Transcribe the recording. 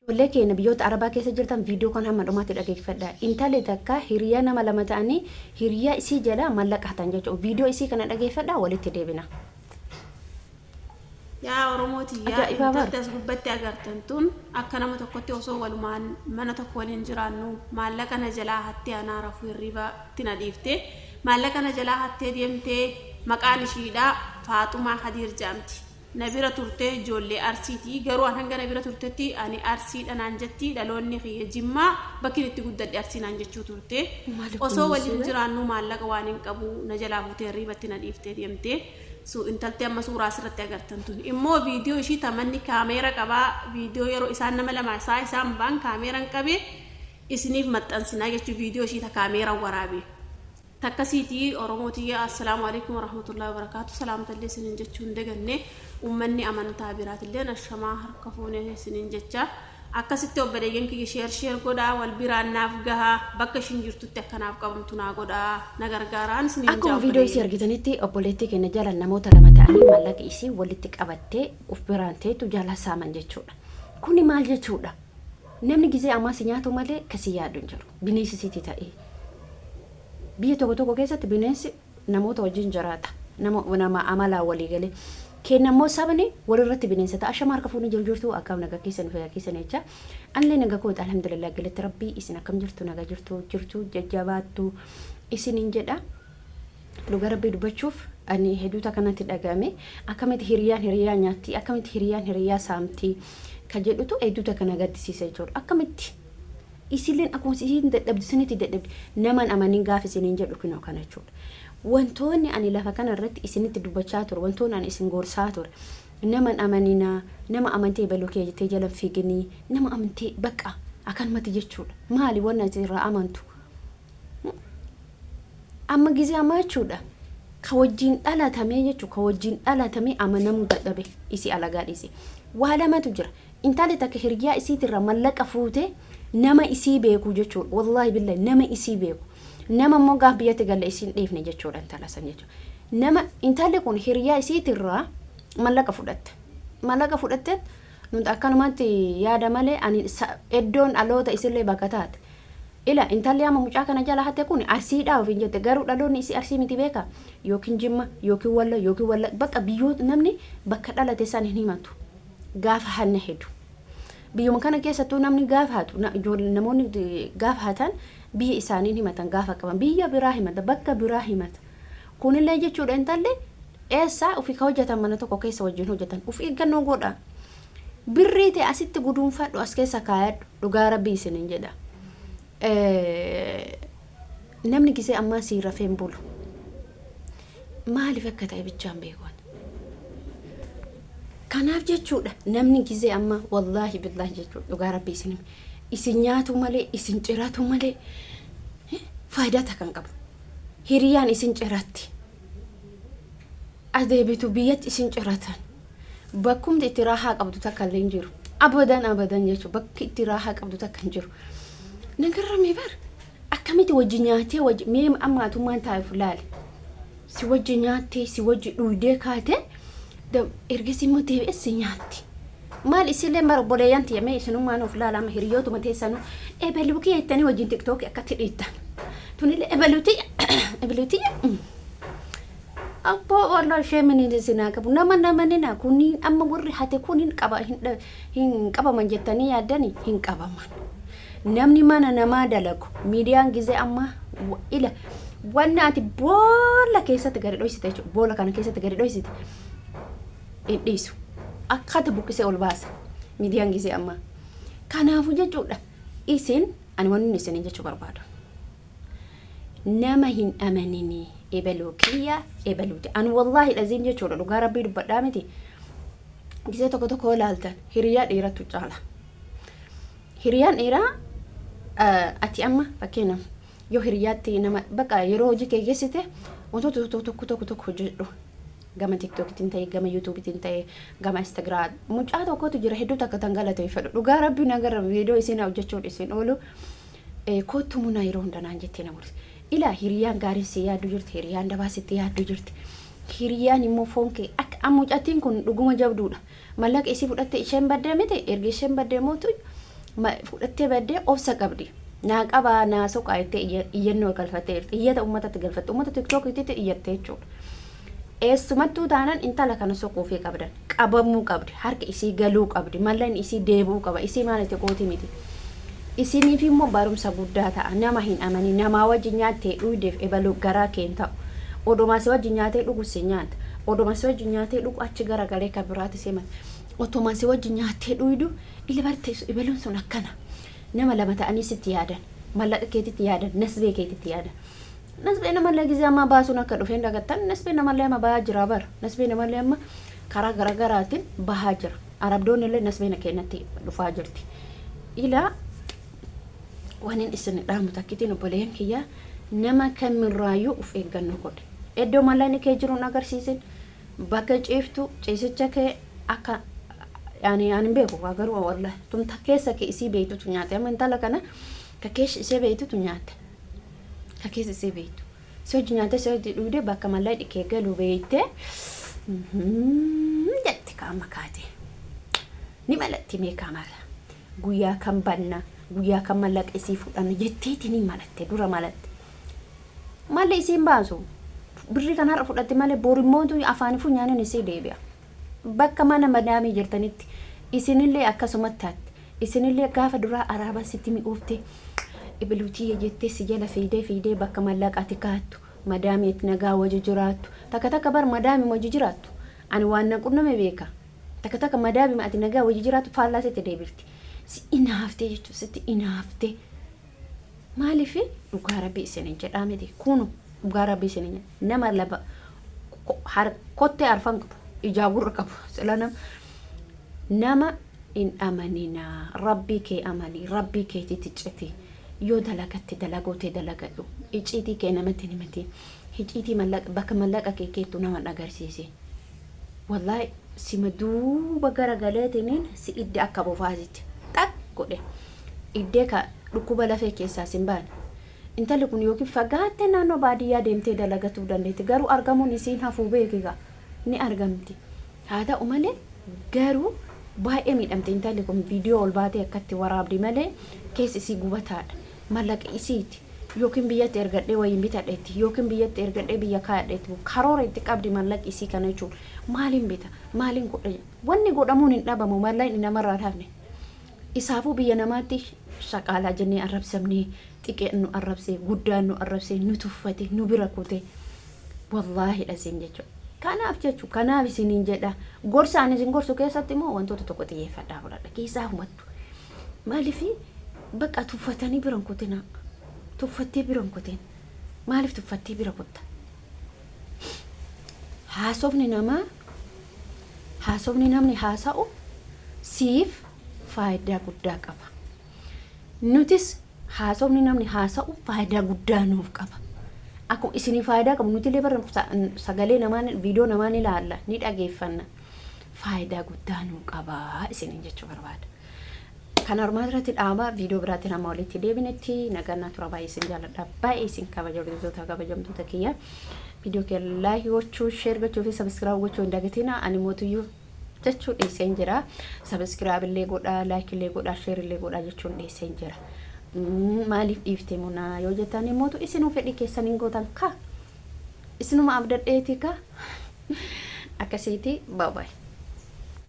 Lekin biyyoota Arabaa keessa jirtan viidiyoo kan hamma dhumaatti dhageeffadha. Intalli takka hiriyaa nama lama ta'anii hiriyaa isii jala mallaqa hatan jechuudha. Viidiyoo isii kana dhageeffadha walitti deebina. Yaa Oromooti yaa intalli as gubbatti agartan tun akka nama tokkotti osoo walumaan mana tokko waliin jiraannu maallaqa na jalaa hattee anaa rafuu hirriba tina dhiifte maallaqa na jalaa hattee deemtee maqaan ishiidhaa Faaxumaa Hadiir jedhamti. Nabira turte ijoollee arsiiti garuu hanga nabira turtetti ani arsiidha naan jetti dhaloonni kiyya Jimmaa bakki itti guddadhe arsii naan jechuu turte osoo waliin jiraannu maallaqa waan hin qabu na jalaa fuutee hirribatti na dhiiftee deemte intalti amma suuraa asirratti agartan tun immoo viidiyoo ishii tamanni kaameera qabaa viidiyoo yeroo isaan nama lama isaan baan kaameeraan qabe isiniif maxxansinaa jechuu viidiyoo ishii ta kaameeraan waraabe takkasiiti Oromooti assalamu alaykum warahmatullahi wabarakatuh salaamtallee sinin jechuun daganne ummanni amantaa biraatillee nashamaa harka fuunee sinin jecha akkasitti obboleeyyan kiyya sheer godhaa wal biraan naaf gahaa bakka ishiin jirtutti akkanaaf qabamtu naa godhaa na gargaaraan sinin jaawwadhe. Akkuma viidiyoo isii argitanitti obboleettii keenya jala namoota lama ta'anii maallaqa isii walitti qabattee uf biraan teetu jala saaman jechuudha. Kuni maal jechuudha? Namni gizee ammas nyaatu malee kasii yaadu hin jiru. Bineensi siiti ta'ee. Biyya tokko keessatti bineensi namoota wajjin jiraata. Nama amala walii galee. Kennammoo sabni walirratti bineensa ta'a. Ashama harka fuudhanii jirtu akkam nagaa keessan fayyaa keessan jecha. Anillee nagaa kooti alhamdulillah galatti rabbii isin akkam jirtu nagaa jirtu jajjabaattu isiniin jedha. Dhugaa rabbii dubbachuuf ani hedduuta kanatti dhagahame akkamitti hiriyaa nyaatti akkamitti hiriyaa saamti kan jedhutu hedduuta kana gaddisiisa jechuudha. Akkamitti isilleen akkuma isin dadhabdisanitti dadhabdi naman amanin gaafa isiniin jedhu kunoo kana jechuudha. Wantoonni ani lafa kana irratti isinitti dubbachaa ture wantoonni ani isin gorsaa ture naman amanina nama amantee baloo kee jettee jala fiiganii nama amantee bakka akkanumatti jechuudha. Maali wanna irraa amantu amma gizee amma jechuudha. Ka wajjin dhalatamee jechuudha ka wajjin dhalatamee amanamu dadhabe isi alagaa dhise waa lamatu jira. Intalli takka hiriyaa isiitirra mallaqa fuute nama isii beeku jechuudha. Wallahi billahi nama isii beeku. Nama immoo gaaf biyyatti galla isin dhiifne jechuudha intala san jechuudha. Nama intalli kun hiriyaa isiitirraa mallaqa fudhatte. Mallaqa fudhatte nuti akkanumatti yaada malee ani eddoon dhaloota isillee bakka taate. Ila intalli amma mucaa kana jala hatte kun arsiidhaa ofiin jette garuu dhaloonni isii arsii miti beeka yookiin Jimma yookiin walla bakka biyyoota namni bakka dhalate san hin himatu. Gaafa hanna hedu. Biyyuma kana keessattuu namni gaafa hatu namoonni gaafa hatan biyya isaanii himatan gaafa qaban biyya biraa himata bakka biraa himata. Kunillee jechuudha intalli eessa ofii ka hojjetan mana tokko keessa wajjin hojjetan of eeggannoo godha. Birrii ta'e asitti guduunfadhu as keessa kaayadhu dhugaa rabbii isiniin jedha. Namni gisee ammaa sii rafeen bulu. Maaliif akka ta'e bichaan beekuun. Kanaaf jechuudha namni gisee amma wallahi billahi jechuudha dhugaa rabbii isin nyaatu malee isin ciratu malee faayidaa takkan qabu. Hiriyaan isin ciratti. Adeebitu biyyatti isin ciratan. Bakkumti itti raahaa qabdu takka illee hin jiru. Abadan jechuudha bakki itti raahaa qabdu takka hin jiru. Nagarramee bar akkamitti wajji nyaatee wajji mee ammaatumaan taa'eef laale. Si wajji nyaatee si wajji dhuydee kaatee ergisi immoo deebi'eessi nyaatti. Maal isillee mara boleeyyan tiyamee isinummaan of laalama hiriyootuma teessanu eebaluu kiyyattanii wajjin tiktookii akkatti dhiittan. Tunillee ebaluutii abboo wallah ishee miniin sinaa qabu namanina kunniin amma warri hate kunniin hin qabaman jettanii yaaddanii hin qabaman. Namni mana namaa dalagu miidiyaan gizee amma ila wanna ati boolla keessatti gadi dhoysite jechuudha. Boolla kana keessatti gadi dhoysite dhiisu akkata buqqisee ol baasa miidiyaan gizee amma. Kanaafuu jechuudha isin ani wanni isiniin jechuu barbaadu. Nama hin amanini ebaluu kiyya ebaluuti. Ani wallahi dhaziin jechuudha dhugaa rabbii dubbadhaa miti. Gizee tokko ilaaltan hiriyaa dhiiratu caala. Hiriyaan dhiiraa ati amma fakkeenya yoo hiriyaatti nama bakka yeroo hojii kee geessite wantoota tokko hojjedhu. Gama TikToktiin ta'e gama YouTubetiin ta'e gama Instagram mucaa tokkotu jira hedduu takka tangalate fedhu dhugaa rabbii nagarra viidiyoo isin hojjechuun isin oolu kootu muna yeroo hundanaan jettee na murte ila hiriyaan gaarii si yaaddu jirti hiriyaan dabaa sitti yaaddu jirti hiriyaan immoo foon kee akka mucaatiin kun dhuguma jabduudha mallaqa isii fudhatte isheen baddee miti erga isheen baddee mootu fudhattee baddee obsa qabdi. Naa qabaa naa soqaa itti iyyannoo galfattee iyyata uummatatti galfatte uummata tiktookititti iyyattee jechuudha. Eessumattuu taanaan intala kana soquufii qabdan qabamuu qabdi harka isii galuu qabdi mallan isii deebuu qaba isii maaliti qooti miti. Isiniif immoo barumsa guddaa ta'a nama hin amani namaa wajjin nyaattee dhuudeef ebaluu garaa keen ta'u. Odomaa si wajjin nyaatee dhugu si nyaata. Odomaa si wajjin nyaatee dhugu achi garagalee kan biraatti si mata. Otomaa si wajjin nyaatee dhuudu ila barteessu ebaluun sun akkana. Nama lama ta'anii sitti yaadan mallaqa keetitti yaadan nasbee keetitti yaadan. Nasbee namallee gizee amma baasuun akka dhufeen dagattan nasbee namallee amma bahaa jira bara. Nasbee namallee amma karaa garagaraatiin bahaa jira. Arabdoonni illee nasbee keenyatti dhufaa jirti. Ilaa waan inni isin dhaamu takkitiin obboleeyyan kiyyaa nama kamirraayyuu uf eeggannoo godhe. Iddoo mallayni kee jiruun agarsiisin bakka ciiftu ciisicha kee akka ani beeku garuu wallahi tumta keessa kee isii beeytutu nyaate amma intala kana ka keessa isii beeytutu nyaate ka keessa isii beeytu soo nyaate soo dhuude bakka mallay dhikee galuu beeyte jetti kaama kaate ni malatti mee kaamala guyyaa kan banna guyyaa kan mallaqa isii fudhanna jetteeti ni malatte dura malatte malle isiin baasu birri kanarra fudhatte malee borimmoontu afaanii funyaanin isii deebi'a. Bakka mana madaamii jirtanitti isinillee akkasumatti taatti isinillee gaafa duraa araaba sitti mi'oofte ibiluutii jettee si jala fiidee bakka mallaqaati kaattu madaamii itti nagaa wajji jiraattu takka bar madaamii wajji jiraattu ani waan naqunname beeka takka madaamii ati nagaa wajji jiraattu faallaa sitti deebifti si inaaftee jechuun sitti inaaftee maaliif dhugaa rabbii isinin jedhaa miti kunu dhugaa rabbii isinin nama laba kottee arfan qabu. Ijaabur qabu selanam nama in amanina rabbi ke amali rabbi ke titichati yo dalagatti dalagote dalagadu iciti ke namatti nimati hiciti malaq baka malaqa ke keetu nama agarsiise wallahi simadu bagara galetinin si idde akka bofaaziti tak godhe idde ka dhukuba lafee keessaa simbaan intali kun yookiin fagaatte naannoo baadiyyaa deemtee dalagatu dandeetti garuu argamuun isiin hafuu beekiga ni argamti haa ta'u malee garuu baay'ee miidhamte intalli kun viidiyoo ol baatee akkatti waraabdi malee keessi isii gubataadha mallaqa isiiti yookiin biyyatti ergadhee wayiin bitadheetti yookiin biyyatti ergadhee biyya kaadheetti karoora itti qabdi mallaqa isii kana jechuun maaliin bita maaliin godha wanni godhamuun hin dhabamu mallaqni namarraa hafne isaafuu biyya namaatti shaqaalaa jennee arrabsamnee xiqqee nu arrabsee guddaan nu arrabsee nu tuffate nu bira kute wallaahi dhasiin jechuudha. Kanaaf jechuun kanaaf isiniin jedha gorsaan isin gorsu keessatti immoo wantoota tokko xiyyeeffadhaa fudhadha keessaa humattu maaliif bakka tuffatanii biran kutina tuffattee biran kutin maaliif tuffattee bira kutta haasofni namni haasa'u siif faayidaa guddaa qaba nutis haasofni namni haasa'u faayidaa guddaa nuuf qaba. Aku isini faayidaa qabu nuti illee bara sagalee namaan viidiyoo namaan ilaalla ni dhageeffanna faayidaa guddaa nu qaba isiniin jechuu barbaada. Kan armaan irratti dhaabaa viidiyoo biraatiin amma walitti deebinetti nagaa tura baay'ee isin jaalladha baay'ee isin kabajamtoota kiyya viidiyoo kee laayik gochuu sheer gochuu fi sabiskiraayib gochuu hin dagatina ani mootuyyuu jechuu dhiiseen jira sabiskiraayib illee godhaa laayik illee godhaa sheer illee godhaa jechuun dhiiseen jira. Maaliif dhiifte munaa yoo jettan immoo isinuu fedhii keessaniin gootan ka isinuma abdadheeti ka akkasiiti bye bye.